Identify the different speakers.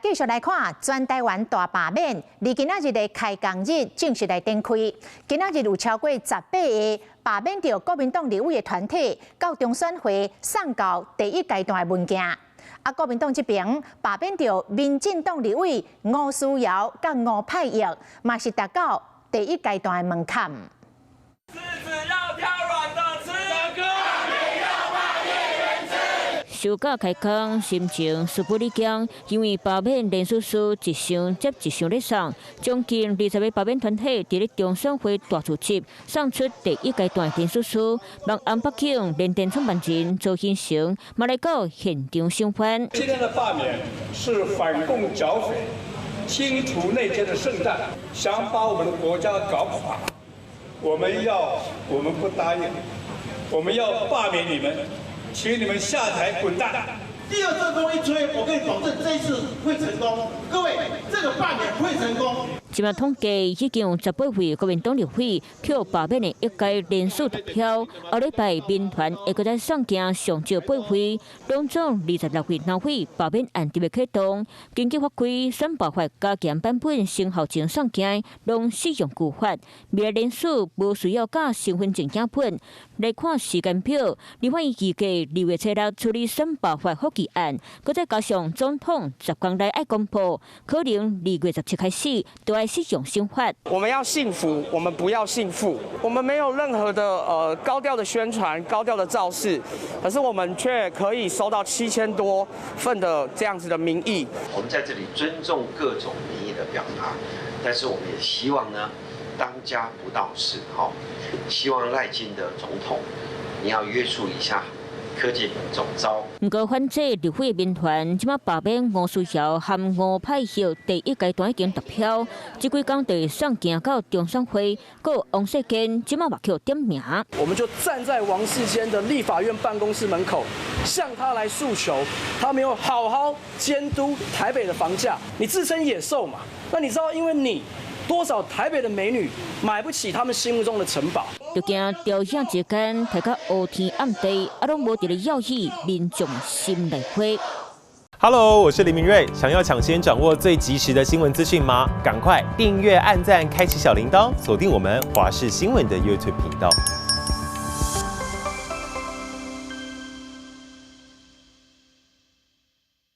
Speaker 1: 继续来看全台湾大罢免，离今仔日的开工日正式来展开。今仔日有超过18个罢免掉国民党立委的团体，到中选会送到第一阶段的文件。国民党这边罢免掉民进党立委吴思瑶甲吴派义，嘛是达到第一阶段的门槛。
Speaker 2: 休假开工，心情殊不理想，因为罢免连续数一箱接一箱咧送，将近20个罢免团体伫咧中选会大主席送出第一阶段连续数，望安北京联电创办人周兴成嘛来到现场宣判。
Speaker 3: 今天的罢免是反共剿匪、清除内奸的圣战，想把我们的国家搞垮，我们不答应，我们要罢免你们。 请你们下台滚蛋！
Speaker 4: 第二阵风一吹，我跟你保证，这一次会成功。各位，这个罢免会成功。
Speaker 2: 今麦统计已经有18位国民党立委票罢免的一届连署投票，后礼拜民团会搁再送件上少8位，拢总26位闹会罢免案直要启动。根据法规，选罢法加减版本生效前送件拢适用旧法，未来连署无需要甲身份证影本。来看时间表，立法院预计2月7日处理选罢法复议案，搁再加上总统10天内爱公布，可能2月17开始都要。 是用新法，
Speaker 5: 我们要幸福，我们不要幸福。我们没有任何的高调的宣传、高调的造势，可是我们却可以收到7000多份的这样子的民意。
Speaker 6: 我们在这里尊重各种民意的表达，但是我们也希望呢，当家不闹事，希望赖清德总统，你要约束一下。 科技总招。
Speaker 2: 不过，反制立委民团即马罢免吴思瑶和吴派系第一阶段已经投票，这几天就送件到中选会，告王世坚即马目口点名。
Speaker 7: 我们就站在王世坚的立法院办公室门口，向他来诉求，他没有好好监督台北的房价。你自称野兽嘛？那你知道，因为你。 多少台北的美女买不起他们心目中的城堡？
Speaker 2: 就惊调整之间，大家黑天暗地，拢无伫咧要起民众心内花。
Speaker 8: Hello， 我是林明瑞。想要抢先掌握最及时的新闻资讯吗？赶快订阅、按赞、开启小铃铛，锁定我们华视新闻的 YouTube 频道。